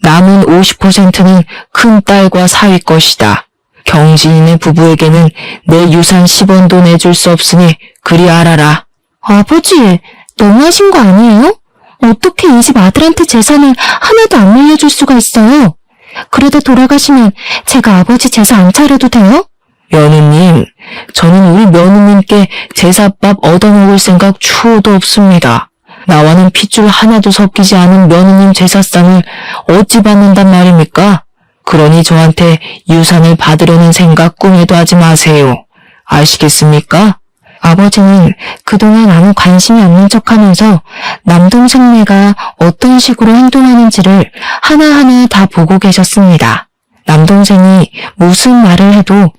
남은 50%는 큰딸과 사위 것이다. 경진이네 부부에게는 내 유산 10원도 내줄 수 없으니 그리 알아라. 아버지, 너무하신 거 아니에요? 어떻게 이 집 아들한테 재산을 하나도 안 물려줄 수가 있어요? 그러다 돌아가시면 제가 아버지 제사 안 차려도 돼요? 며느님, 저는 우리 며느님께 제사밥 얻어먹을 생각 추호도 없습니다. 나와는 핏줄 하나도 섞이지 않은 며느님 제사상을 어찌 받는단 말입니까? 그러니 저한테 유산을 받으려는 생각 꿈에도 하지 마세요. 아시겠습니까? 아버지는 그동안 아무 관심이 없는 척하면서 남동생네가 어떤 식으로 행동하는지를 하나하나 다 보고 계셨습니다. 남동생이 무슨 말을 해도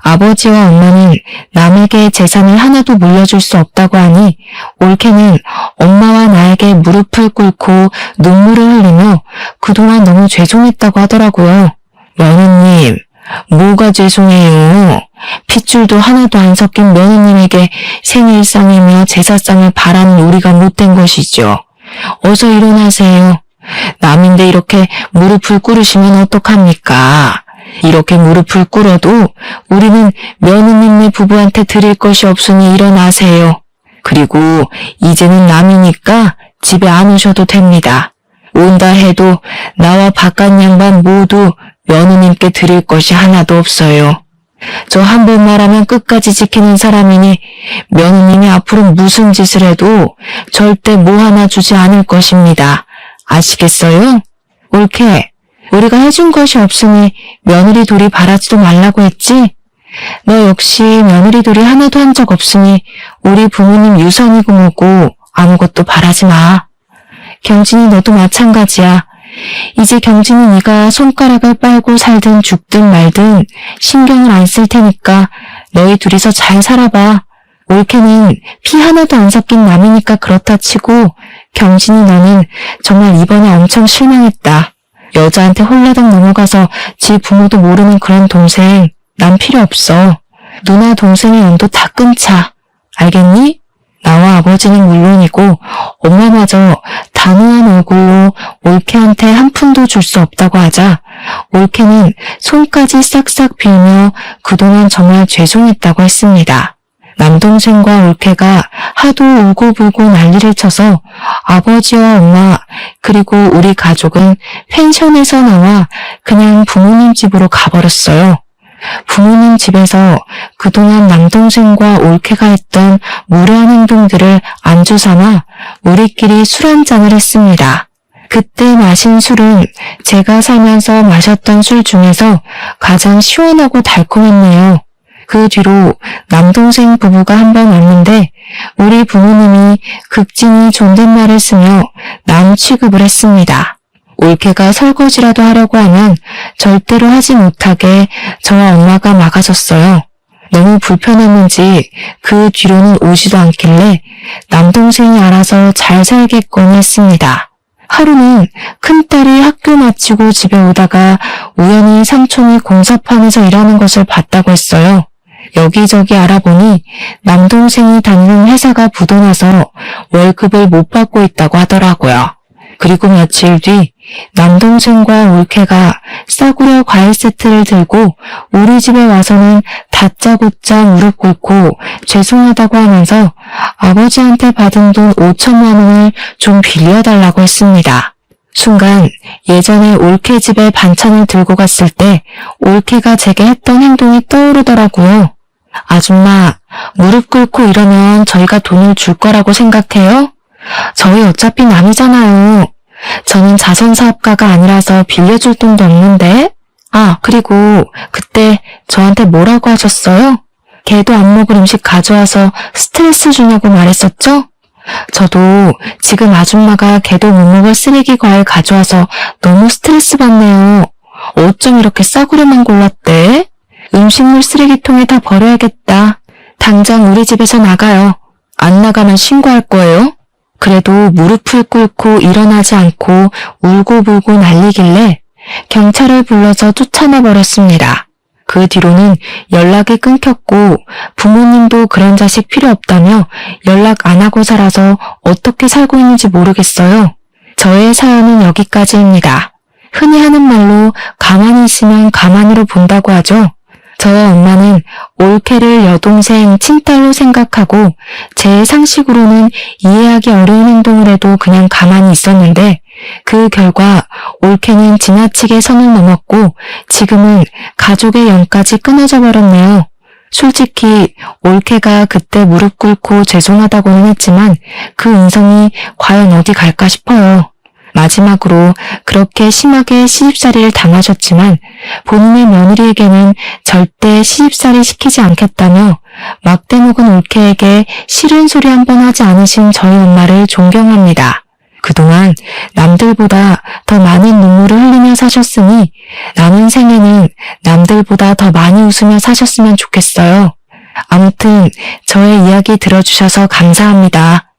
아버지와 엄마는 남에게 재산을 하나도 물려줄 수 없다고 하니 올케는 엄마와 나에게 무릎을 꿇고 눈물을 흘리며 그동안 너무 죄송했다고 하더라고요. 며느님, 뭐가 죄송해요. 핏줄도 하나도 안 섞인 며느님에게 생일상이며 제사상을 바라는 우리가 못된 것이죠. 어서 일어나세요. 남인데 이렇게 무릎을 꿇으시면 어떡합니까? 이렇게 무릎을 꿇어도 우리는 며느님네 부부한테 드릴 것이 없으니 일어나세요. 그리고 이제는 남이니까 집에 안 오셔도 됩니다. 온다 해도 나와 바깥 양반 모두 며느님께 드릴 것이 하나도 없어요. 저 한 번 말하면 끝까지 지키는 사람이니 며느님이 앞으로 무슨 짓을 해도 절대 뭐 하나 주지 않을 것입니다. 아시겠어요? 올케, 우리가 해준 것이 없으니 며느리 돌이 바라지도 말라고 했지? 너 역시 며느리 돌이 하나도 한 적 없으니 우리 부모님 유산이고 뭐고 아무것도 바라지 마. 경진이 너도 마찬가지야. 이제 경진이 네가 손가락을 빨고 살든 죽든 말든 신경을 안 쓸 테니까 너희 둘이서 잘 살아봐. 올케는 피 하나도 안 섞인 남이니까 그렇다 치고 경진이 너는 정말 이번에 엄청 실망했다. 여자한테 홀라당 넘어가서 지 부모도 모르는 그런 동생 난 필요 없어. 누나 동생의 연도 다 끊자. 알겠니? 나와 아버지는 물론이고 엄마마저 단호한 얼굴로 올케한테 한 푼도 줄 수 없다고 하자 올케는 손까지 싹싹 빌며 그동안 정말 죄송했다고 했습니다. 남동생과 올케가 하도 울고불고 난리를 쳐서 아버지와 엄마 그리고 우리 가족은 펜션에서 나와 그냥 부모님 집으로 가버렸어요. 부모님 집에서 그동안 남동생과 올케가 했던 무례한 행동들을 안주 삼아 우리끼리 술 한잔을 했습니다. 그때 마신 술은 제가 살면서 마셨던 술 중에서 가장 시원하고 달콤했네요. 그 뒤로 남동생 부부가 한 번 왔는데 우리 부모님이 극진히 존댓말을 쓰며 남 취급을 했습니다. 올케가 설거지라도 하려고 하면 절대로 하지 못하게 저와 엄마가 막아줬어요. 너무 불편했는지 그 뒤로는 오지도 않길래 남동생이 알아서 잘 살겠거니 했습니다. 하루는 큰딸이 학교 마치고 집에 오다가 우연히 삼촌이 공사판에서 일하는 것을 봤다고 했어요. 여기저기 알아보니 남동생이 다니는 회사가 부도나서 월급을 못 받고 있다고 하더라고요. 그리고 며칠 뒤 남동생과 올케가 싸구려 과일 세트를 들고 우리 집에 와서는 다짜고짜 무릎 꿇고 죄송하다고 하면서 아버지한테 받은 돈 5천만 원을 좀 빌려달라고 했습니다. 순간 예전에 올케 집에 반찬을 들고 갔을 때 올케가 제게 했던 행동이 떠오르더라고요. 아줌마, 무릎 꿇고 이러면 저희가 돈을 줄 거라고 생각해요? 저희 어차피 남이잖아요. 저는 자선사업가가 아니라서 빌려줄 돈도 없는데. 아, 그리고 그때 저한테 뭐라고 하셨어요? 걔도 안 먹을 음식 가져와서 스트레스 주냐고 말했었죠? 저도 지금 아줌마가 걔도 못 먹을 쓰레기 과일 가져와서 너무 스트레스 받네요. 어쩜 이렇게 싸구려만 골랐대? 음식물 쓰레기통에 다 버려야겠다. 당장 우리 집에서 나가요. 안 나가면 신고할 거예요. 그래도 무릎을 꿇고 일어나지 않고 울고불고 난리길래 경찰을 불러서 쫓아내 버렸습니다. 그 뒤로는 연락이 끊겼고 부모님도 그런 자식 필요 없다며 연락 안 하고 살아서 어떻게 살고 있는지 모르겠어요. 저의 사연은 여기까지입니다. 흔히 하는 말로 가만히 있으면 가만히로 본다고 하죠. 저와 엄마는 올케를 여동생, 친딸로 생각하고 제 상식으로는 이해하기 어려운 행동을 해도 그냥 가만히 있었는데 그 결과 올케는 지나치게 선을 넘었고 지금은 가족의 연까지 끊어져 버렸네요. 솔직히 올케가 그때 무릎 꿇고 죄송하다고는 했지만 그 인성이 과연 어디 갈까 싶어요. 마지막으로 그렇게 심하게 시집살이를 당하셨지만 본인의 며느리에게는 절대 시집살이 시키지 않겠다며 막대먹은 올케에게 싫은 소리 한 번 하지 않으신 저희 엄마를 존경합니다. 그동안 남들보다 더 많은 눈물을 흘리며 사셨으니 남은 생에는 남들보다 더 많이 웃으며 사셨으면 좋겠어요. 아무튼 저의 이야기 들어주셔서 감사합니다.